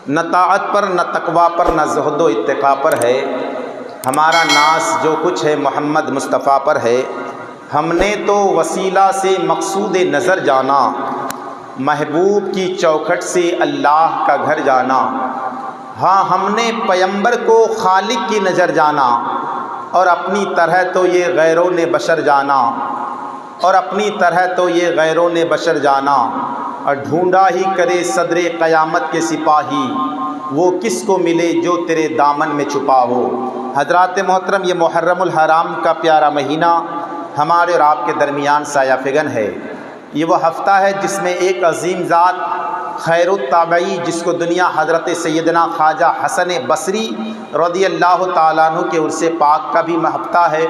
نہ طاعت پر، نہ تقوی پر، نہ زہد و اتقاء پر ہے۔ ہمارا ناز جو کچھ ہے محمد مصطفیٰ پر ہے۔ ہم نے تو وسیلہ سے مقصود نظر جانا، محبوب کی چوکھٹ سے اللہ کا گھر جانا۔ ہاں ہم نے پیمبر کو خالق کی نظر جانا، اور اپنی طرح تو یہ غیروں نے بشر جانا، اور اپنی طرح تو یہ غیروں نے بشر جانا۔ اور ڈھونڈا ہی کرے صدر قیامت کے سپاہی، وہ کس کو ملے جو تیرے دامن میں چھپا ہو۔ حضرات محترم، یہ محرم الحرام کا پیارا مہینہ ہمارے اور آپ کے درمیان سایہ فگن ہے۔ یہ وہ ہفتہ ہے جس میں ایک عظیم ذات خیر التابعی، جس کو دنیا حضرت سیدنا خواجہ حسن بصری رضی اللہ تعالیٰ عنہ کے عرس پاک کا بھی ہفتہ ہے،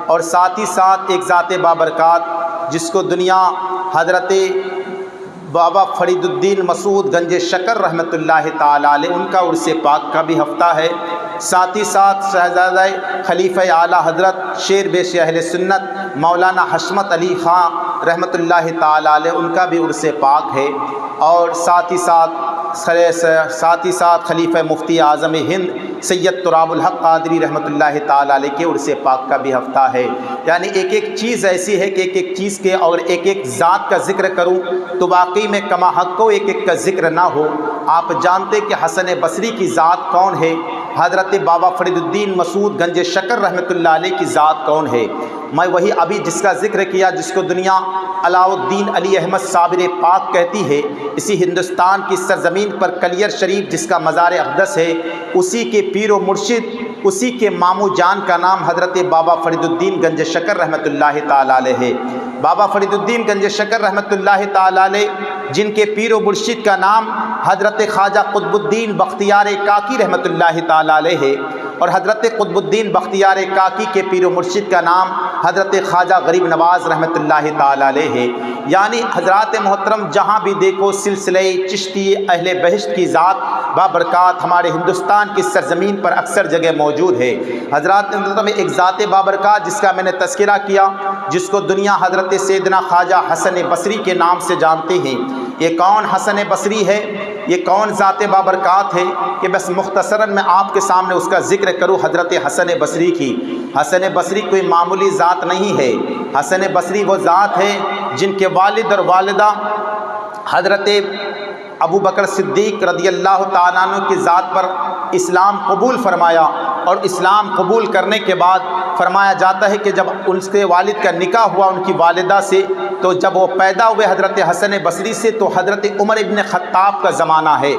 اور ساتھ ہی ساتھ ایک ذات بابرکات جس کو دنیا حضرت بابا فرید الدین مسعود گنج شکر رحمۃ اللہ تعالیٰ علیہ ان کا عرس پاک کا بھی ہفتہ ہے۔ ساتھ ہی ساتھ شہزادہ خلیفہ اعلیٰ حضرت شیر بیش اہل سنت مولانا حشمت علی خان رحمۃ اللہ تعالیٰ علیہ ان کا بھی عرس پاک ہے، اور ساتھ ہی ساتھ خلیفہ مفتی اعظم ہند سید تراب الحق قادری رحمۃ اللہ تعالیٰ علیہ کے عرس پاک کا بھی ہفتہ ہے۔ یعنی ایک ایک چیز ایسی ہے کہ ایک ایک چیز کے اور ایک ایک ذات کا ذکر کروں تو واقعی میں کما حق کو ایک ایک کا ذکر نہ ہو۔ آپ جانتے کہ حسن بصری کی ذات کون ہے، حضرت بابا فرید الدین مسعود گنج شکر رحمۃ اللہ علیہ کی ذات کون ہے۔ میں وہی ابھی جس کا ذکر کیا، جس کو دنیا علاء الدین علی احمد صابر پاک کہتی ہے، اسی ہندوستان کی سرزمین پر کلیر شریف جس کا مزار اقدس ہے، اسی کے پیر و مرشد، اسی کے ماموں جان کا نام حضرت بابا فرید الدین گنج شکر رحمۃ اللہ تعالیٰ علیہ ہے۔ بابا فرید الدین گنج شکر رحمۃ اللہ تعالیٰ علیہ جن کے پیر و مرشد کا نام حضرت خواجہ قطب الدین بختیار کاکی رحمۃ اللہ تعالیٰ علیہ ہے، اور حضرت قطب الدین بختیار کاکی کے پیر و مرشد کا نام حضرت خواجہ غریب نواز رحمۃ اللہ تعالیٰ علیہ ہے۔ یعنی حضرات محترم، جہاں بھی دیکھو سلسلہ چشتی اہل بہشت کی ذات بابرکات ہمارے ہندوستان کی سرزمین پر اکثر جگہ موجود ہے۔ حضرات محترم، ایک ذات بابرکات جس کا میں نے تذکرہ کیا، جس کو دنیا حضرت سیدنا خواجہ حسن بصری کے نام سے جانتے ہیں۔ یہ کون حسن بصری ہے، یہ کون ذات بابرکات ہے کہ بس مختصراً میں آپ کے سامنے اس کا ذکر کروں۔ حضرت حسن بصری کی، حسن بصری کوئی معمولی ذات نہیں ہے۔ حسن بصری وہ ذات ہے جن کے والد اور والدہ حضرت ابو بکر صدیق رضی اللہ تعالیٰ عنہ کی ذات پر اسلام قبول فرمایا، اور اسلام قبول کرنے کے بعد فرمایا جاتا ہے کہ جب ان کے والد کا نکاح ہوا ان کی والدہ سے، تو جب وہ پیدا ہوئے حضرت حسن بصری سے، تو حضرت عمر ابن خطاب کا زمانہ ہے۔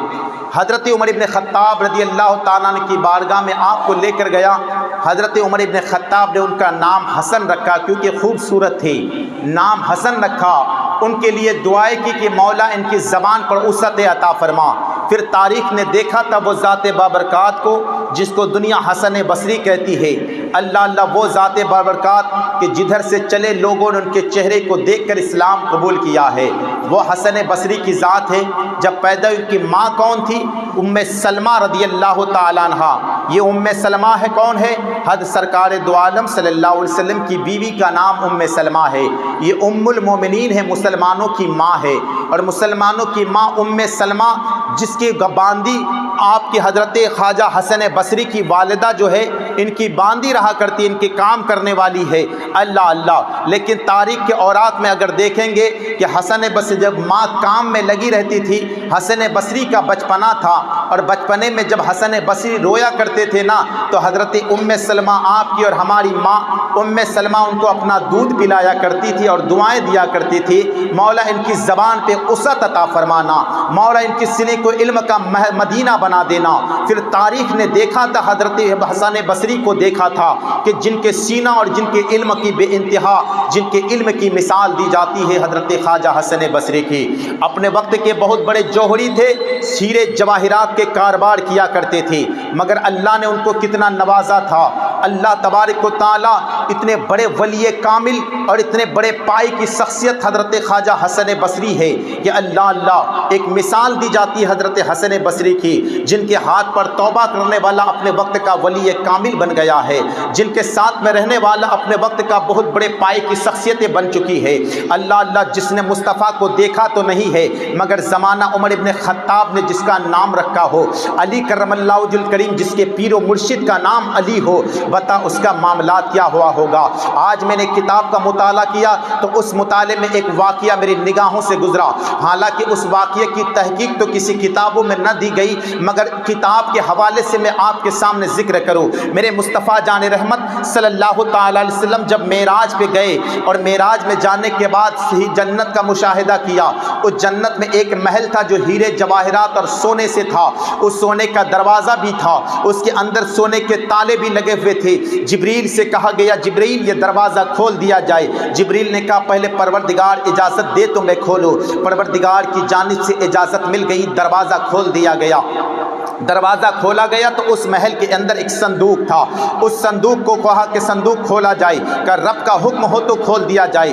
حضرت عمر ابن خطاب رضی اللہ تعالیٰ عنہ کی بارگاہ میں آپ کو لے کر گیا۔ حضرت عمر ابن خطاب نے ان کا نام حسن رکھا کیونکہ خوبصورت تھی، نام حسن رکھا۔ ان کے لیے دعائیں کی کہ مولا ان کی زبان پر وسعت عطا فرما۔ پھر تاریخ نے دیکھا تھا وہ ذات بابرکات کو جس کو دنیا حسن بصری کہتی ہے۔ اللہ اللہ، وہ ذات بابرکات کہ جدھر سے چلے لوگوں نے ان کے چہرے کو دیکھ کر اسلام قبول کیا ہے، وہ حسن بصری کی ذات ہے۔ جب پیدا ان کی ماں کون تھی؟ ام سلمہ رضی اللہ تعالیٰ عنہ۔ یہ ام سلمہ ہے، کون ہے؟ حضرت سرکار دو عالم صلی اللہ علیہ وسلم کی بیوی کا نام ام سلمہ ہے۔ یہ ام المومنین ہے، مسلمانوں کی ماں ہے، اور مسلمانوں کی ماں ام سلمہ جس کی باندی آپ کی حضرت خواجہ حسن بصری کی والدہ جو ہے، ان کی باندی رہا کرتی، ان کے کام کرنے والی ہے۔ اللہ اللہ، لیکن تاریخ کے اوراق میں اگر دیکھیں گے کہ حسن بصری جب ماں کام میں لگی رہتی تھی، حسن بصری کا بچپنا تھا، اور بچپنے میں جب حسن بصری رویا کرتے تھے نا، تو حضرت ام سلمہ آپ کی اور ہماری ماں ام سلمہ ان کو اپنا دودھ پلایا کرتی تھی اور دعائیں دیا کرتی تھی، مولا ان کی زبان پہ وسعت عطا فرمانا، مولا ان کی سینے کو علم کا مدینہ بنا دینا۔ پھر تاریخ نے دیکھا تھا، حضرت حسن بصری کو دیکھا تھا کہ جن کے سینہ اور جن کے علم کی بے انتہا، جن کے علم کی مثال دی جاتی ہے حضرت خواجہ حسن بصری کی۔ اپنے وقت کے بہت بڑے جوہری تھے، ہیرے جواہرات کے کاروبار کیا کرتے تھے، مگر اللہ نے ان کو کتنا نوازا تھا۔ اللہ تبارک و تعالیٰ اتنے بڑے ولی کامل اور اتنے بڑے پائے کی شخصیت حضرت خواجہ حسن بصری ہے کہ اللہ اللہ ایک مثال دی جاتی ہے حضرت حسن بصری کی، جن کے ہاتھ پر توبہ کرنے والا اپنے وقت کا ولی کامل بن گیا ہے، جن کے ساتھ میں رہنے والا اپنے وقت کا بہت بڑے پائے کی شخصیتیں بن چکی ہے۔ اللہ اللہ جس نے مصطفیٰ کو دیکھا تو نہیں ہے مگر زمانہ عمر ابن خطاب نے جس کا نام رکھا ہو، علی کرم اللہ وجہ الکریم جس کے پیر و مرشد کا نام علی ہو، بتا اس کا معاملات کیا ہوا ہوگا۔ آج میں نے کتاب کا مطالعہ کیا تو اس مطالعے میں ایک واقعہ میری نگاہوں سے گزرا، حالانکہ اس واقعے کی تحقیق تو کسی کتابوں میں نہ دی گئی مگر کتاب کے حوالے سے میں آپ کے سامنے ذکر کروں۔ میرے مصطفیٰ جان رحمت صلی اللہ تعالی علیہ وسلم جب معراج پہ گئے اور معراج میں جانے کے بعد ہی جنت کا مشاہدہ کیا، اس جنت میں ایک محل تھا جو ہیرے جواہرات اور سونے سے تھا، اس سونے کا دروازہ بھی تھا، اس کے اندر سونے کے تالے بھی لگے ہوئے تھے۔ جبریل سے کہا گیا جبریل یہ دروازہ کھول دیا جائے، جبریل نے کہا پہلے پروردگار اجازت دے تو میں کھولوں، پروردگار کی جانب سے اجازت مل گئی، دروازہ کھول دیا گیا۔ دروازہ کھولا گیا تو اس محل کے اندر ایک صندوق تھا، اس صندوق کو کہا کہ صندوق کھولا جائے، کہ رب کا حکم ہو تو کھول دیا جائے۔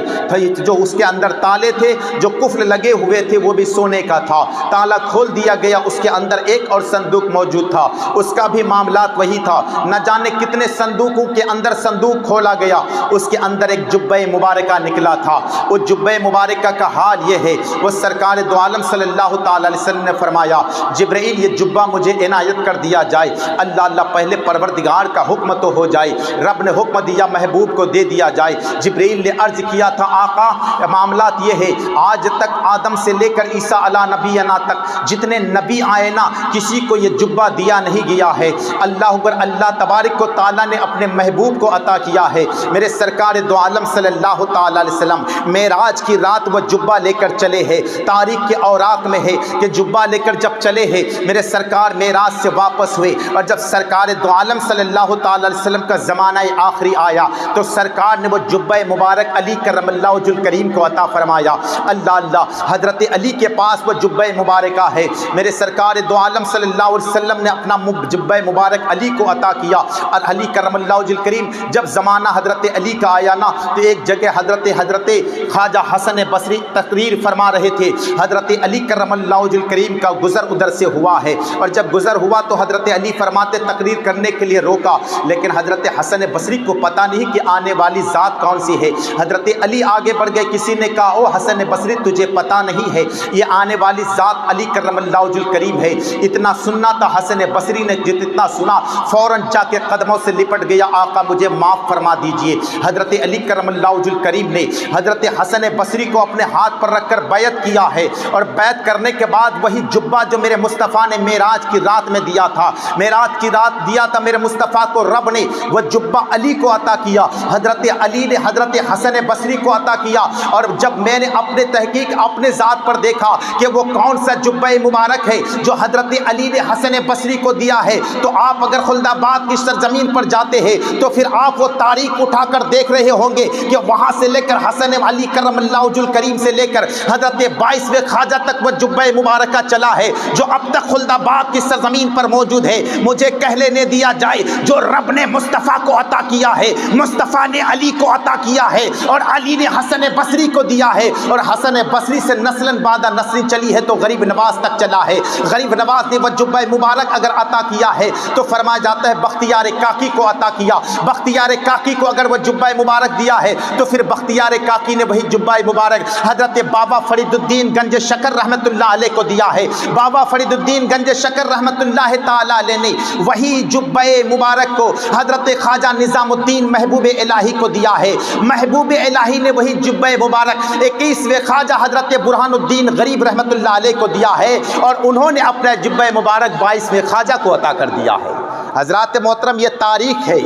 جو اس کے اندر تالے تھے، جو قفل لگے ہوئے تھے وہ بھی سونے کا تھا، تالا کھول دیا گیا، اس کے اندر ایک اور صندوق موجود تھا، اس کا بھی معاملات وہی تھا۔ نہ جانے کتنے صندوقوں کے اندر صندوق کھولا گیا، اس کے اندر ایک جبہ مبارکہ نکلا تھا۔ اس جبہ مبارکہ کا حال یہ ہے، وہ سرکار دو عالم صلی اللہ تعالی علیہ وسلم نے فرمایا جبرائیل یہ جبہ مجھے عنایت کر دیا جائے۔ اللہ اللہ پہلے پروردگار کا حکم تو ہو جائے، رب نے حکم دیا محبوب کو دے دیا جائے۔ جبرائیل نے عرض کیا تھا آقا معاملات یہ ہے، آج تک آدم سے لے کر عیسیٰ علیہ نبینا تک جتنے نبی آئے نا کسی کو یہ جبہ دیا نہیں گیا ہے، اللہ اکبر، اللہ تبارک و تعالیٰ نے اپنے محبوب کو عطا کیا ہے۔ میرے سرکار دو عالم صلی اللہ تعالی علیہ وسلم معراج کی رات وہ جبہ لے کر چلے ہیں، تاریخ کے اوراق میں ہے کہ جبہ لے کر جب چلے ہیں میرے سرکار معراج سے واپس ہوئے، اور جب سرکار دو عالم صلی اللہ تعالی علیہ وسلم کا زمانہ آخری آیا تو سرکار نے وہ جبہ مبارک علی کرم اللہ وجہ الکریم کو عطا فرمایا۔ اللہ اللہ حضرت علی کے پاس وہ جبہ مبارکہ ہے، میرے سرکار دو عالم صلی اللہ علیہ وسلم نے اپنا جبہ مبارک علی کو عطا کیا، اور علی کرم اللہ وجہ الکریم جب زمانہ حضرت علی کا آیا نا تو ایک جگہ حضرت خواجہ حسن بصری تقریر فرما رہے تھے، حضرت علی کرم اللہ وجہ الکریم کا گزر ادھر سے ہوا ہے، اور جب گزر ہوا تو حضرت علی فرماتے تقریر کرنے کے لیے روکا، لیکن حضرت حسن بصری کو پتہ نہیں کہ آنے والی ذات کون سی ہے۔ حضرت علی آگے بڑھ گئے، کسی نے کہا او حسن بصری تجھے پتہ نہیں ہے یہ آنے والی ذات علی کرم اللہ وجہ الکریم ہے۔ اتنا سننا تھا حسن بصری نے، جتنا سنا فوراً جا کے قدموں سے لپٹ گیا، آقا مجھے معاف فرما دیجئے۔ حضرت علی کرم اللہ وجہ الکریم نے حضرت حسن بصری کو اپنے ہاتھ پر رکھ کر بیعت کیا ہے، اور بیعت کرنے کے بعد وہی جبہ جو میرے مصطفیٰ نے معراج کی رات میں دیا تھا، معراج کی رات دیا تھا میرے مصطفیٰ کو، رب نے وہ جبہ علی کو عطا کیا، حضرت علی نے حضرت حسن بصری کو عطا کیا۔ اور جب میں نے اپنے تحقیق اپنے ذات پر دیکھا کہ وہ کون سا جبہ مبارک ہے جو حضرت علی نے حسن بصری کو دیا ہے، تو آپ اگر خلد آباد کی سرزمین پر جاتے ہیں تو پھر آپ وہ تاریخ اٹھا کر دیکھ رہے ہوں گے کہ وہاں سے لے کر حسن علی کرم اللہ وجہ الکریم سے لے کر حضرت 22ویں خواجہ تک وہ جبہ مبارکہ چلا ہے جو اب تک خلد آباد کی سرزمین پر موجود ہے۔ مجھے کہہ لینے دیا جائے جو رب نے مصطفیٰ کو عطا کیا ہے، مصطفیٰ نے علی کو عطا کیا ہے، اور علی نے حسن بصری کو دیا ہے، اور حسن بصری سے نسلاً بعد نسل چلی ہے تو غریب نواز تک چلا ہے۔ غریب نواز نے وہ جبہ مبارک اگر عطا کیا ہے تو فرمایا جاتا ہے بختیار کاکی کو عطا کیا، بختیار کاکی کو اگر وہ جبہ مبارک دیا ہے تو پھر بختیار کاکی نے وہی جبہ مبارک حضرت بابا فرید الدین گنج شکر رحمت اللہ علیہ کو دیا ہے۔ بابا فرید الدین گنج شکر رحمت اللہ تعالی علیہ نے وہی جبہ مبارک کو حضرت خواجہ نظام الدین محبوب الہی کو دیا ہے۔ محبوب الہی نے وہی جبہ مبارک 21ویں خواجہ حضرت برہان الدین غریب رحمت اللہ علیہ کو دیا ہے، اور انہوں نے اپنا جبہ مبارک 22ویں خواجہ کو عطا کر دیا ہے۔ حضرات محترم یہ تاریخ ہے،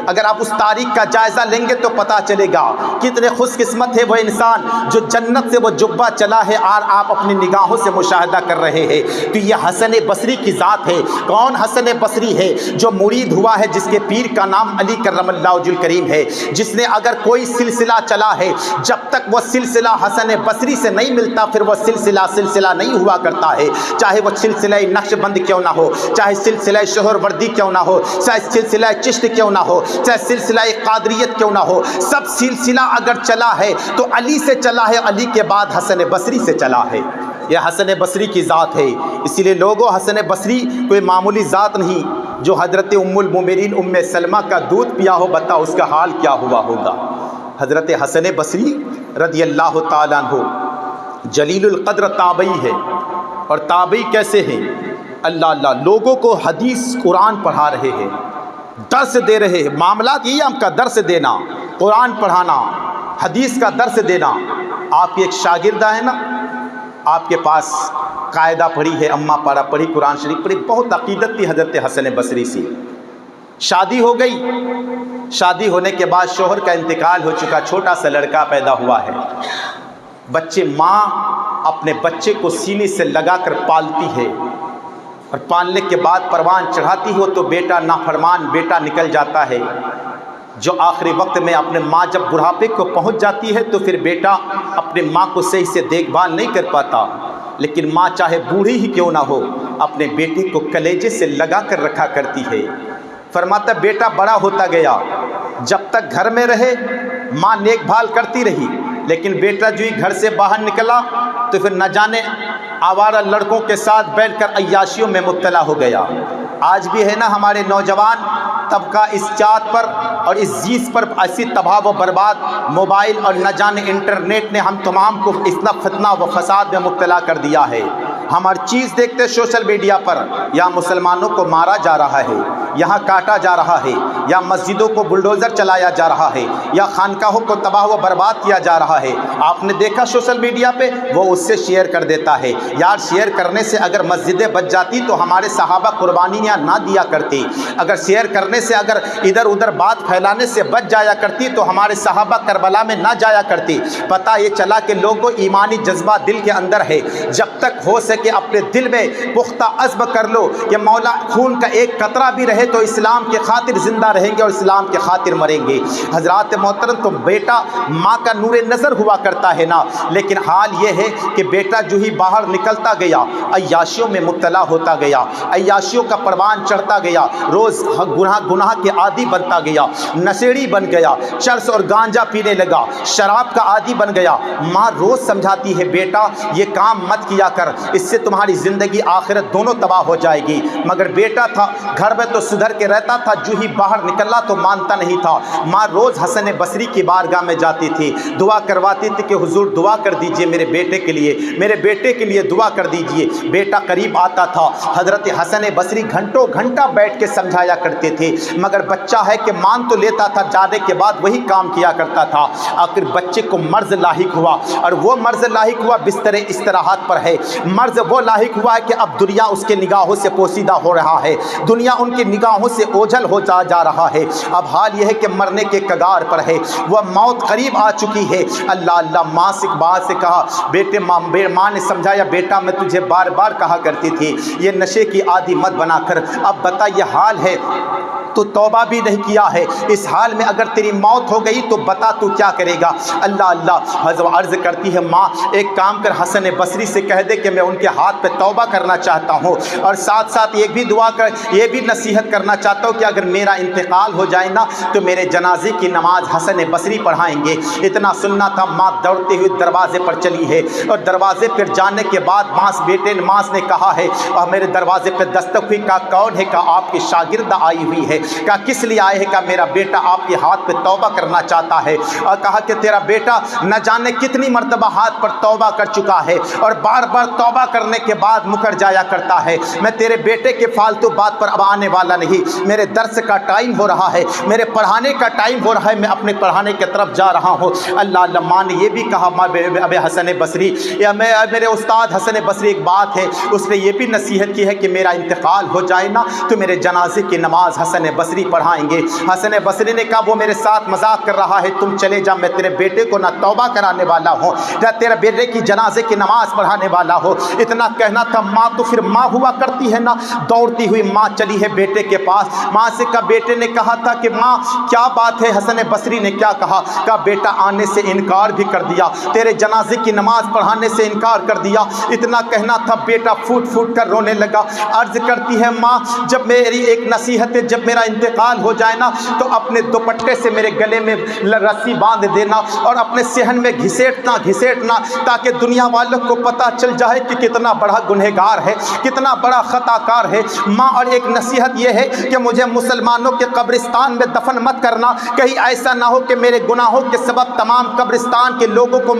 اگر آپ اس تاریخ کا جائزہ لیں گے تو پتہ چلے گا کتنے خوش قسمت ہے وہ انسان جو جنت سے وہ جبہ چلا ہے اور آپ اپنی نگاہوں سے مشاہدہ کر رہے ہیں۔ تو یہ حسن بصری کی ذات ہے۔ کون حسن بصری ہے؟ جو مرید ہوا ہے جس کے پیر کا نام علی کرم اللہ وجہ الکریم ہے، جس نے اگر کوئی سلسلہ چلا ہے جب تک وہ سلسلہ حسن بصری سے نہیں ملتا پھر وہ سلسلہ نہیں ہوا کرتا ہے، چاہے وہ سلسلہ نقش بند کیوں نہ ہو، چاہے سلسلہ شہر وردی کیوں نہ ہو، چاہے سلسلہ چشت کیوں نہ ہو، چاہے سلسلہ قادریت کیوں نہ ہو، سب سلسلہ اگر چلا ہے تو علی سے چلا ہے، علی کے بعد حسن بصری سے چلا ہے۔ یہ حسن بصری کی ذات ہے۔ اسی لیے لوگوں، حسن بصری کوئی معمولی ذات نہیں۔ جو حضرت ام المومنین ام سلمہ کا دودھ پیا ہو، بتا اس کا حال کیا ہوا ہوگا۔ حضرت حسن بصری رضی اللہ تعالیٰ عنہ جلیل القدر تابعی ہے۔ اور تابعی کیسے ہیں؟ اللہ اللہ، لوگوں کو حدیث قرآن پڑھا رہے ہیں، درس دے رہے ہیں۔ معاملات یہ آپ کا درس دینا، قرآن پڑھانا، حدیث کا درس دینا۔ آپ کی ایک شاگردہ ہے نا، آپ کے پاس قاعدہ پڑھی ہے، اماں پارا پڑھی، قرآن شریف پڑھی، بہت عقیدت تھی حضرت حسن بصری سے۔ شادی ہو گئی، شادی ہونے کے بعد شوہر کا انتقال ہو چکا، چھوٹا سا لڑکا پیدا ہوا ہے۔ بچے، ماں اپنے بچے کو سینے سے لگا کر پالتی ہے، اور پالنے کے بعد پروان چڑھاتی ہو تو بیٹا نافرمان بیٹا نکل جاتا ہے، جو آخری وقت میں اپنے ماں جب بڑھاپے کو پہنچ جاتی ہے تو پھر بیٹا اپنے ماں کو صحیح سے دیکھ بھال نہیں کر پاتا، لیکن ماں چاہے بوڑھی ہی کیوں نہ ہو اپنے بیٹے کو کلیجے سے لگا کر رکھا کرتی ہے۔ فرماتا بیٹا بڑا ہوتا گیا، جب تک گھر میں رہے ماں دیکھ بھال کرتی رہی، لیکن بیٹا جو ہی گھر سے باہر نکلا تو پھر نہ جانے آوارہ لڑکوں کے ساتھ بیٹھ کر عیاشیوں میں مبتلا ہو گیا۔ آج بھی ہے نا ہمارے نوجوان طبقہ اس چاہت پر اور اس چیز پر ایسی تباہ و برباد، موبائل اور نہ جانے انٹرنیٹ نے ہم تمام کو اتنا فتنہ و فساد میں مبتلا کر دیا ہے۔ ہم ہر چیز دیکھتے سوشل میڈیا پر، یا مسلمانوں کو مارا جا رہا ہے، یہاں کاٹا جا رہا ہے، یا مسجدوں کو بلڈوزر چلایا جا رہا ہے، یا خانقاہوں کو تباہ و برباد کیا جا رہا ہے۔ آپ نے دیکھا سوشل میڈیا پہ وہ اس سے شیئر کر دیتا ہے۔ یار شیئر کرنے سے اگر مسجدیں بچ جاتی تو ہمارے صحابہ قربانیاں نہ دیا کرتی، اگر شیئر کرنے سے اگر ادھر ادھر بات پھیلانے سے بچ جایا کرتی تو ہمارے صحابہ کربلا میں نہ جایا کرتی۔ پتہ یہ چلا کہ لوگوں ایمانی جذبہ دل کے اندر ہے، جب تک ہو سکے اپنے دل میں پختہ عزم کر لو کہ مولا خون کا ایک قطرہ بھی رہے تو اسلام کے خاطر زندہ رہیں گے اور اسلام کے خاطر مریں گے۔ حضرات محترم، تو بیٹا ماں کا نور نظر ہوا کرتا ہے نا، لیکن حال یہ ہے کہ بیٹا جو ہی باہر نکلتا گیا عیاشیوں میں مبتلا ہوتا گیا، عیاشیوں کا پروان چڑھتا گیا، روز گناہ کے عادی بنتا گیا، نشیڑی بن گیا، چرس اور گانجا پینے لگا، شراب کا عادی بن گیا۔ ماں روز سمجھاتی ہے بیٹا یہ کام مت کیا کر، اس سے تمہاری زندگی آخرت دونوں تباہ ہو جائے گی، مگر بیٹا تھا گھر میں تو سدھر کے رہتا تھا، جو ہی باہر نکلا تو مانتا نہیں تھا۔ ماں روز حسن بصری کی بارگاہ میں جاتی تھی، دعا کرواتی تھی کہ حضور دعا کر دیجئے میرے بیٹے کے لیے، میرے بیٹے کے لیے دعا کر دیجئے۔ بیٹا قریب آتا تھا، حضرت حسن بصری گھنٹوں گھنٹہ بیٹھ کے سمجھایا کرتے تھے، مگر بچہ ہے کہ مان تو لیتا تھا، جانے کے بعد وہی کام کیا کرتا تھا۔ آخر بچے کو مرض لاحق ہوا، اور وہ مرض لاحق ہوا بستر استراحت پر ہے، مرض وہ لاحق ہوا ہے کہ اب دنیا اس کے نگاہوں سے پوشیدہ ہو رہا ہے، دنیا ان کی نگاہوں سے اوجھل ہو جا رہا ہے۔ اب حال یہ ہے کہ مرنے کے کگار پر ہے، وہ موت قریب آ چکی ہے۔ اللہ اللہ، ماں سے کہا بیٹے، ماں نے سمجھایا بیٹا میں تجھے بار بار کہا کرتی تھی یہ نشے کی عادی مت بنا کر، اب بتا یہ حال ہے تو توبہ بھی نہیں کیا ہے، اس حال میں اگر تیری موت ہو گئی تو بتا تو کیا کرے گا۔ اللہ اللہ، حضرت عرض کرتی ہے ماں ایک کام کر، حسن بصری سے کہہ دے کہ میں ان کے ہاتھ پہ توبہ کرنا چاہتا ہوں، اور ساتھ ساتھ یہ بھی دعا کر، یہ بھی نصیحت کرنا چاہتا ہوں کہ اگر میرا انتقال ہو جائے نا تو میرے جنازے کی نماز حسن بصری پڑھائیں گے۔ اتنا سننا تھا، ماں دوڑتے ہوئے دروازے پر چلی ہے، اور دروازے پر جانے کے بعد ماں نے کہا ہے، اور میرے دروازے پہ دستک ہوئی، کہا کون ہے؟ کہا آپ کی شاگردہ آئی ہوئی ہے۔ کہا کس لیے آئے ہیں؟ کہا میرا بیٹا آپ کے ہاتھ پہ توبہ کرنا چاہتا ہے، اور کہا کہ تیرا بیٹا نہ جانے کتنی مرتبہ ہاتھ پر توبہ کر چکا ہے، اور بار بار توبہ کرنے کے بعد مکر جایا کرتا ہے۔ میں تیرے بیٹے کے فالتو بات پر اب آنے والا نہیں، میرے درس کا ٹائم ہو رہا ہے، میرے پڑھانے کا ٹائم ہو رہا ہے، میں اپنے پڑھانے کی طرف جا رہا ہوں۔ اللہ اللہ، ماں نے یہ بھی کہا اب حسن بصری، یا میرے استاد حسن بصری ایک بات ہے، اس نے یہ بھی نصیحت کی ہے کہ میرا انتقال ہو جائے نا تو میرے جنازے کی نماز حسن بصری پڑھائیں گے۔ حسن بصری نے کہا وہ میرے ساتھ مذاق کر رہا ہے، تم چلے جا، میں تیرے بیٹے کو نہ توبہ کرانے والا ہوں نہ تیرے بیٹے کی جنازے کی نماز پڑھانے والا ہوں۔ اتنا کہنا تھا ماں تو پھر ماں ہوا کرتی ہے نا۔ دوڑتی ہوئی ماں چلی ہے بیٹے کے پاس، ماں سے کہا، بیٹے نے کہا تھا کہ ماں کیا بات ہے؟ حسن بصری نے کیا کہا؟ کہا بیٹا آنے سے انکار بھی کر دیا، تیرے جنازے کی نماز پڑھانے سے انکار کر دیا۔ اتنا کہنا تھا بیٹا پھوٹ پھوٹ کر رونے لگا۔ عرض کرتی ہے ماں جب میری ایک نصیحت ہے، جب میرا انتقال ہو جائے نا تو اپنے دوپٹے سے میرے گلے میں رسی باندھ دینا اور اپنے صحن میں گھسیٹنا تاکہ دنیا والوں کو پتہ چل جائے کہ کتنا بڑا گنہگار ہے، کتنا بڑا خطا کار ہے۔ ماں اور ایک نصیحت یہ ہے کہ مجھے مسلمانوں کے قبرستان میں دفن مت کرنا، کہیں ایسا نہ ہو کہ میرے گناہوں کے سبب تمام قبرستان کے لوگوں کو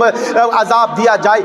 عذاب دیا جائے۔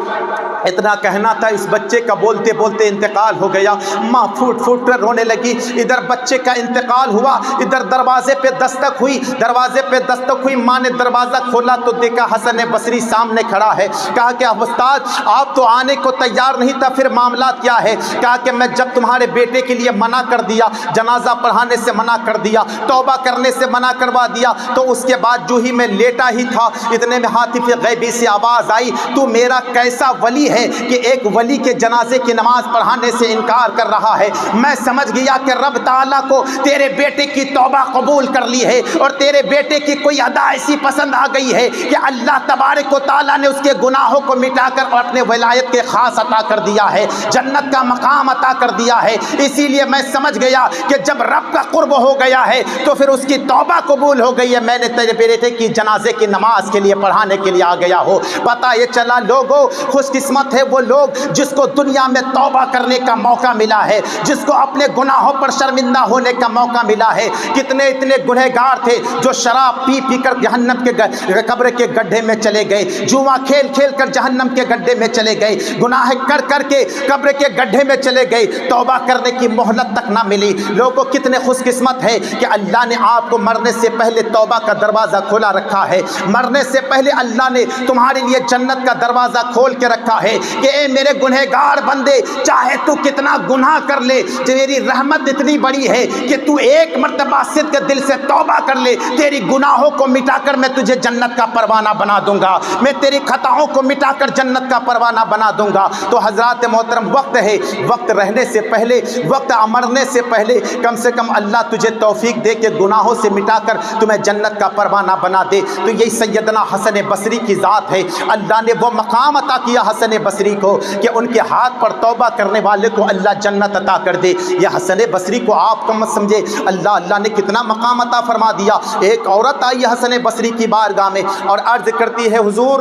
اتنا کہنا تھا، اس بچے کا بولتے بولتے انتقال ہو گیا۔ ماں پھوٹ پھوٹ کر رونے لگی۔ ادھر بچے کا انتقال ہوا، ادھر دروازے پہ دستک ہوئی۔ ماں نے دروازہ کھولا تو دیکھا حسن بصری سامنے کھڑا ہے۔ کہا کہ استاد آپ تو آنے کو تیار نہیں تھا، پھر معاملات کیا ہے؟ کہا کہ میں جب تمہارے بیٹے کے لیے منع کر دیا، جنازہ پڑھانے سے منع کر دیا، توبہ کرنے سے منع کروا دیا، تو اس کے بعد جو ہی میں لیٹا ہی تھا اتنے میں ہاتف غیبی سے آواز آئی، تو میرا کیسا ولی ہے کہ ایک ولی کے جنازے کی نماز پڑھانے سے انکار کر رہا ہے۔ میں سمجھ گیا کہ رب تعالیٰ کو تیرے بیٹے کی توبہ قبول کر لی ہے اور تیرے بیٹے کی کوئی ادا ایسی پسند آ گئی ہے کہ اللہ تبارک و تعالیٰ نے اس کے گناہوں کو مٹا کر اور اپنے ولایت کے خاص عطا کر دیا ہے، جنت کا مقام عطا کر دیا ہے۔ اسی لیے میں سمجھ گیا کہ جب رب کا قرب ہو گیا ہے تو پھر اس کی توبہ قبول ہو گئی ہے، میں نے تیرے بیٹے کی جنازے کی نماز کے لیے پڑھانے کے لیے آ گیا ہو۔ پتہ یہ چلا لوگوں، خوش قسمت ہے وہ لوگ جس کو دنیا میں توبہ کرنے کا موقع ملا ہے، جس کو اپنے گناہوں پر شرمندہ ہونے کا موقع ملا ہے۔ کتنے اتنے گنہگار تھے جو شراب پی پی کر جہنم کے قبر کے گڈھے میں چلے گئے، جوا کھیل کھیل کر جہنم کے گڈھے میں چلے گئے، گناہ کر کر کے قبر کے گڈھے میں چلے گئے، توبہ کرنے کی مہلت تک نہ ملی۔ لوگوں کتنے خوش قسمت ہے کہ اللہ نے آپ کو مرنے سے پہلے توبہ کا دروازہ کھولا رکھا ہے، مرنے سے پہلے اللہ نے تمہارے لیے جنت کا دروازہ کھول کے رکھا ہے کہ اے میرے گنہگار بندے، چاہے تو کتنا گناہ کر لے، تیری رحمت اتنی بڑی ہے کہ تو ایک مرتبہ صدق دل سے توبہ کر لے، تیری گناہوں کو مٹا کر میں تجھے جنت کا پروانہ بنا دوں گا، میں تیری خطاؤں کو مٹا کر جنت کا پروانہ بنا دوں گا۔ تو حضرات محترم، وقت ہے، وقت رہنے سے پہلے، وقت مرنے سے پہلے کم سے کم اللہ تجھے توفیق دے کہ گناہوں سے مٹا کر تمہیں جنت کا پروانہ بنا دے۔ تو یہی سیدنا حسن بصری کی ذات ہے۔ اللہ نے وہ مقام عطا کیا حسن بصری کو کہ ان کے ہاتھ پر توبہ کرنے والے کو اللہ جنت عطا کر دے۔ یہ حسن بصری کو آپ کم مت سمجھے، اللہ نے کتنا مقام عطا فرما دیا۔ ایک عورت آئی حسن بصری کی بارگاہ میں اور عرض کرتی ہے، حضور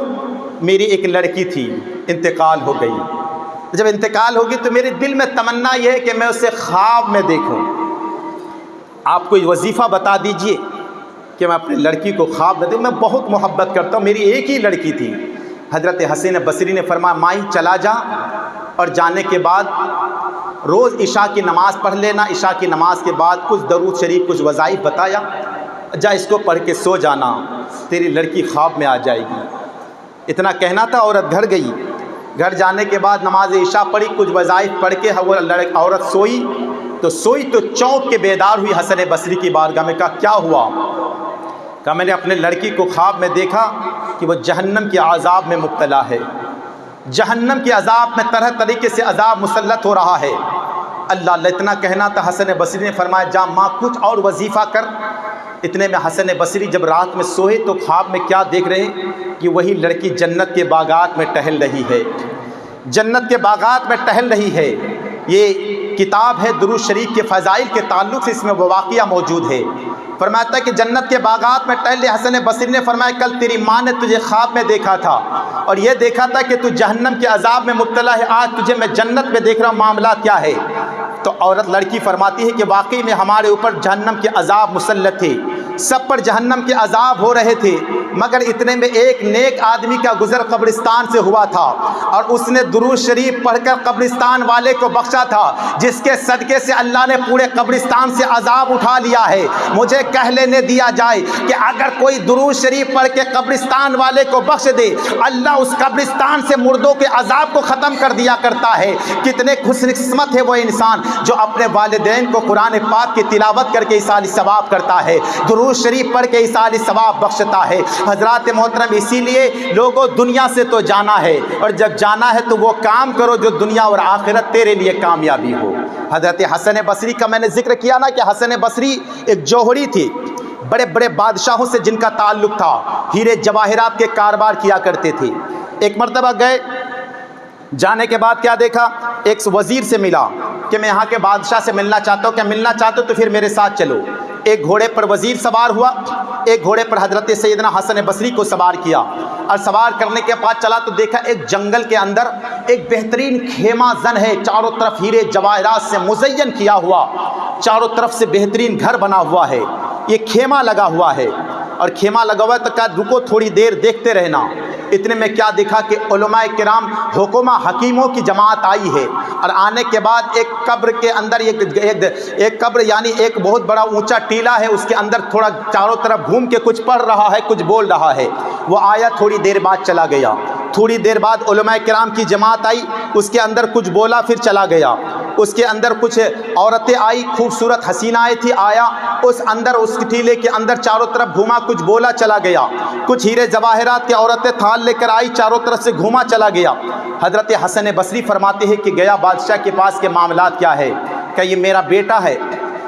میری ایک لڑکی تھی، انتقال ہو گئی۔ جب انتقال ہوگی تو میرے دل میں تمنا یہ ہے کہ میں اسے خواب میں دیکھوں۔ آپ کوئی وظیفہ بتا دیجئے کہ میں اپنی لڑکی کو خواب میں دیکھوں، میں بہت محبت کرتا ہوں، میری ایک ہی لڑکی تھی۔ حضرت حسن بصری نے فرمایا، مائی چلا جا اور جانے کے بعد روز عشاء کی نماز پڑھ لینا، عشاء کی نماز کے بعد کچھ درود شریف، کچھ وظائف بتایا، جا اس کو پڑھ کے سو جانا، تیری لڑکی خواب میں آ جائے گی۔ اتنا کہنا تھا، عورت گھر گئی، گھر جانے کے بعد نماز عشاء پڑھی، کچھ وظائف پڑھ کے وہ عورت سوئی تو چونک کے بیدار ہوئی حسن بصری کی بارگاہ میں۔ کہا کیا ہوا؟ کہا میں نے اپنے لڑکی کو خواب میں دیکھا کہ وہ جہنم کے عذاب میں مبتلا ہے، جہنم کے عذاب میں طرح طریقے سے عذاب مسلط ہو رہا ہے۔ اللہ اتنا کہنا تھا، حسن بصری نے فرمایا جا ماں کچھ اور وظیفہ کر۔ اتنے میں حسن بصری جب رات میں سوئے تو خواب میں کیا دیکھ رہے کہ وہی لڑکی جنت کے باغات میں ٹہل رہی ہے، جنت کے باغات میں ٹہل رہی ہے۔ یہ کتاب ہے درود شریف کے فضائل کے تعلق سے اس میں وہ واقعہ موجود ہے۔ فرماتا ہے کہ جنت کے باغات میں ٹہل رہے۔ حسن بصری نے فرمایا کل تیری ماں نے تجھے خواب میں دیکھا تھا اور یہ دیکھا تھا کہ تو جہنم کے عذاب میں مبتلا ہے، آج تجھے میں جنت میں دیکھ رہا ہوں، معاملات کیا ہے؟ تو عورت لڑکی فرماتی ہے کہ واقعی میں ہمارے اوپر جہنم کے عذاب مسلط تھے، سب پر جہنم کے عذاب ہو رہے تھے، مگر اتنے میں ایک نیک آدمی کا گزر قبرستان سے ہوا تھا اور اس نے درود شریف پڑھ کر قبرستان والے کو بخشا تھا، جس کے صدقے سے اللہ نے پورے قبرستان سے عذاب اٹھا لیا ہے۔ مجھے کہہ لینے دیا جائے کہ اگر کوئی درود شریف پڑھ کے قبرستان والے کو بخش دے، اللہ اس قبرستان سے مردوں کے عذاب کو ختم کر دیا کرتا ہے۔ کتنے خوش قسمت ہے وہ انسان جو اپنے والدین کو قرآن پاک کی تلاوت کر کے ایصال ثواب کرتا ہے، درود شریف پڑھ کے ایصال ثواب بخشتا ہے۔ حضرات محترم اسی لیے لوگوں دنیا سے تو جانا ہے، اور جب جانا ہے تو وہ کام کرو جو دنیا اور آخرت تیرے لیے کامیابی ہو۔ حضرت حسن بصری کا میں نے ذکر کیا نا کہ حسن بصری ایک جوہری تھی، بڑے بڑے بادشاہوں سے جن کا تعلق تھا، ہیرے جواہرات کے کاروبار کیا کرتے تھے۔ ایک مرتبہ گئے، جانے کے بعد کیا دیکھا، ایک وزیر سے ملا کہ میں یہاں کے بادشاہ سے ملنا چاہتا ہوں، کہ ملنا چاہتے ہو تو پھر میرے ساتھ چلو۔ ایک گھوڑے پر وزیر سوار ہوا، ایک گھوڑے پر حضرت سیدنا حسن بصری کو سوار کیا، اور سوار کرنے کے بعد چلا تو دیکھا ایک جنگل کے اندر ایک بہترین خیمہ زن ہے، چاروں طرف ہیرے جواہرات سے مزین کیا ہوا، چاروں طرف سے بہترین گھر بنا ہوا ہے، یہ خیمہ لگا ہوا ہے، اور خیمہ لگا ہوا ہے تو کہا رکو تھوڑی دیر دیکھتے رہنا۔ اتنے میں کیا دیکھا کہ علماء کرام حکمہ حکیموں کی جماعت آئی ہے، اور آنے کے بعد ایک قبر کے اندر ایک قبر یعنی ایک بہت بڑا اونچا ٹیلا ہے، اس کے اندر تھوڑا چاروں طرف گھوم کے کچھ پڑھ رہا ہے، کچھ بول رہا ہے۔ وہ آیا، تھوڑی دیر بعد چلا گیا، تھوڑی دیر بعد علماء کرام کی جماعت آئی، اس کے اندر کچھ بولا پھر چلا گیا۔ اس کے اندر کچھ عورتیں آئی، خوبصورت حسینائیں تھی، آیا اس اندر اس ٹیلے کے اندر چاروں طرف گھوما، کچھ بولا چلا گیا۔ کچھ ہیرے جواہرات کی عورتیں تھال لے کر آئی، چاروں طرف سے گھوما چلا گیا۔ حضرت حسن بصری فرماتے ہیں کہ گیا بادشاہ کے پاس کے معاملات کیا ہے، کہ یہ میرا بیٹا ہے،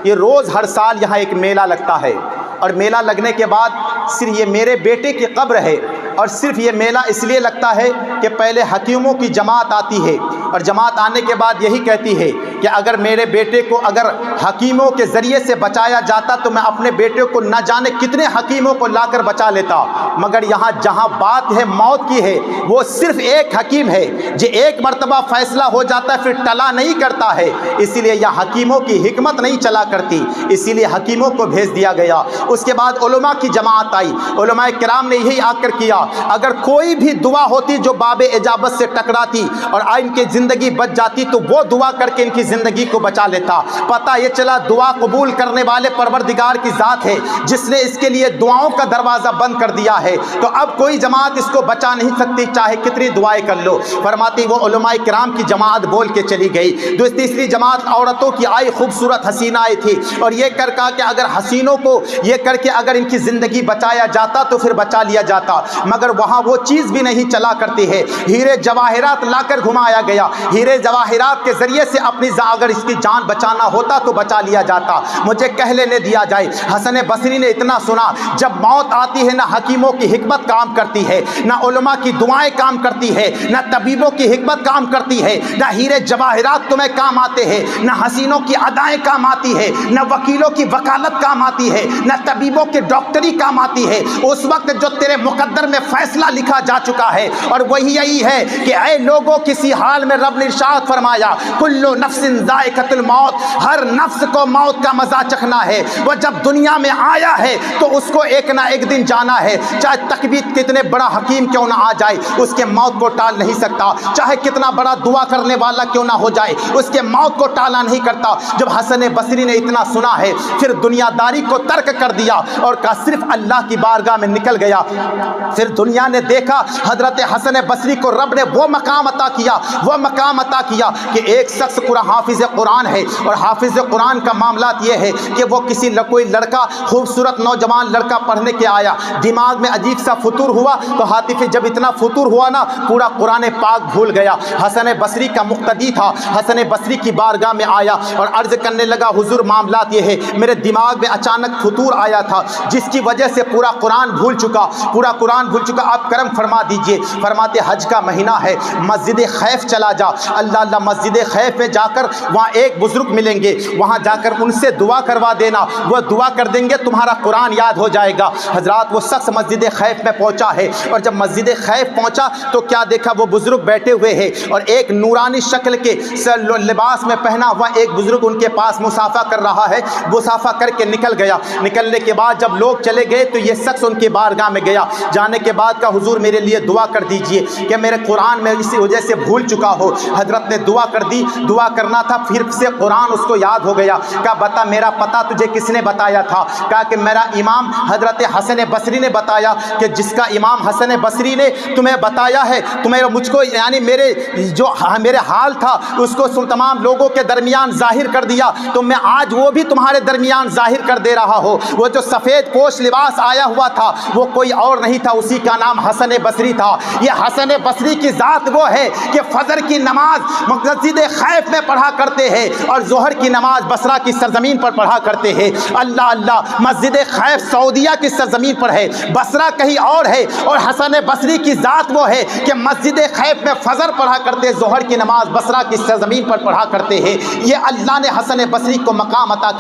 یہ روز ہر سال یہاں ایک میلہ لگتا ہے، اور میلہ لگنے کے بعد صرف یہ میرے بیٹے کی قبر ہے، اور صرف یہ میلہ اس لیے لگتا ہے کہ پہلے حکیموں کی جماعت آتی ہے، اور جماعت آنے کے بعد یہی کہتی ہے کہ اگر میرے بیٹے کو اگر حکیموں کے ذریعے سے بچایا جاتا تو میں اپنے بیٹے کو نہ جانے کتنے حکیموں کو لا کر بچا لیتا، مگر یہاں جہاں بات ہے موت کی ہے، وہ صرف ایک حکیم ہے جو ایک مرتبہ فیصلہ ہو جاتا ہے پھر ٹلا نہیں کرتا ہے، اسی لیے یہ حکیموں کی حکمت نہیں چلا کرتی، اسی لیے حکیموں کو بھیج دیا گیا۔ اس کے بعد علماء کی جماعت آئی، علماء کرام نے یہی آ کر کیا، اگر کوئی بھی دعا ہوتی جو باب اجابت سے ٹکراتی اور ان کی زندگی بچ جاتی تو وہ دعا کر کے ان کی زندگی کو بچا لیتا۔ پتہ یہ چلا دعا قبول کرنے والے پروردگار کی ذات ہے جس نے اس کے لیے دعاؤں کا دروازہ بند کر دیا ہے، تو اب کوئی جماعت اس کو بچا نہیں سکتی چاہے کتنی دعائیں کر لو۔ فرماتی وہ علماء کرام کی جماعت بول کے چلی گئی۔ تیسری جماعت عورتوں کی آئی، خوبصورت حسینائیں تھی، اور یہ کہا کہ اگر حسینوں کو یہ کر کے اگر ان کی زندگی بچایا جاتا تو پھر بچا لیا جاتا، مگر وہاں وہ چیز بھی نہیں چلا کرتی ہے، ہیرے جواہرات لا کر گھمایا گیا، ہیرے جواہرات کے ذریعے سے اپنی اگر اس کی جان بچانا ہوتا تو بچا لیا جاتا، مجھے کہہ لینے دیا جائے۔ حسن بصری نے اتنا سنا، جب موت آتی ہے نہ حکیموں کی حکمت کام کرتی ہے، نہ علماء کی دعائیں کام کرتی ہے، نہ طبیبوں کی حکمت کام کرتی ہے، نہ ہیرے جواہرات تمہیں کام آتے ہیں، نہ حسینوں کی ادائیں کام آتی ہے، نہ وکیلوں کی وکالت کام آتی ہے، نہ طبیبوں کی ڈاکٹری کام آتی ہے، اس وقت جو تیرے مقدر میں فیصلہ لکھا جا چکا ہے، اور وہی یہی ہے کہ اے لوگوں کسی حال میں رب نے ارشاد فرمایا کل نفس ذائقۃ الموت، ہر نفس کو موت کا مزہ چکھنا ہے، وہ جب دنیا میں آیا ہے تو اس کو ایک نہ ایک دن جانا ہے، چاہے تقویت کتنے بڑا حکیم کیوں نہ آ جائے اس کے موت کو ٹال نہیں سکتا، چاہے کتنا بڑا دعا کرنے والا کیوں نہ ہو جائے اس کے موت کو ٹالا نہیں کرتا۔ جب حسن بصری نے اتنا سنا ہے پھر دنیا داری کو ترک کر دیا اور کہا صرف اللہ کی بارگاہ میں نکل گیا۔ پھر دنیا نے دیکھا حضرت حسن بصری کو رب نے وہ مقام عطا کیا کہ ایک شخص حافظ قرآن ہے، اور حافظ قرآن کا معاملات یہ ہے کہ وہ کوئی لڑکا خوبصورت نوجوان لڑکا پڑھنے کے آیا، دماغ میں عجیب سا فطور ہوا، تو حاطف جب اتنا فطور ہوا نا پورا قرآن پاک بھول گیا۔ حسن بصری کا مقتدی تھا، حسن بصری کی بارگاہ میں آیا اور عرض کرنے لگا حضور معاملات یہ ہے میرے دماغ میں اچانک فطور آیا تھا جس کی وجہ سے پورا قرآن بھول چکا، آپ کرم فرما دیجئے۔ فرماتے حج کا مہینہ ہے، مسجد خیف چلا جا، اللہ مسجد خیف میں جا کر وہاں ایک بزرگ ملیں گے، وہاں جا کر ان سے دعا کروا دینا، وہ دعا کر دیں گے تمہارا قرآن یاد ہو جائے گا۔ حضرات وہ شخص مسجد خیف میں پہنچا ہے، اور جب مسجد خیف پہنچا تو کیا دیکھا وہ بزرگ بیٹھے ہوئے ہیں، اور ایک نورانی شکل کے لباس میں پہنا ہوا ایک بزرگ ان کے پاس مصافحہ کر رہا ہے، مصافحہ کر کے نکل گیا۔ نکلنے کے بعد جب لوگ چلے گئے تو یہ شخص ان کی بارگاہ میں گیا، جانے کے بعد کا حضور میرے لیے دعا کر دیجئے کہ میرے قرآن میں اسی وجہ سے بھول چکا ہو۔ حضرت نے دعا کر دی، دعا کرنا تھا، پھر سے قرآن اس کو یاد ہو گیا۔ کہا بتا میرا پتہ تجھے کس نے بتایا تھا؟ کہا کہ میرا امام حضرت حسن بصری نے بتایا، کہ جس کا امام حسن بصری نے تمہیں بتایا ہے، تمہیں مجھ کو یعنی میرے جو میرے حال تھا اس کو تمام لوگوں کے درمیان ظاہر کر دیا، تو میں آج وہ بھی تمہارے درمیان ظاہر کر دے رہا ہو۔ وہ جو سفید پوش لباس آیا ہوا تھا وہ کوئی اور نہیں تھا، اسی کا نام حسن بصری تھا۔ یہ حسن بصری کی ذات وہ ہے کہ فجر کی نماز مسجد خیف میں پڑھا کرتے ہیں اور ظہر کی نماز بصرہ کی سرزمین پر پڑھا کرتے ہیں۔ اللہ اللہ، مسجد خیف سعودیہ کی سرزمین پر ہے، بصرہ کہیں اور ہے، اور حسن بصری کی ذات وہ ہے کہ مسجد خیف میں فجر پڑھا کرتے، ظہر کی نماز بصرہ کی سرزمین پر پڑھا کرتے ہیں۔ یہ اللہ نے حسن بصری کو مقام عطا کیا۔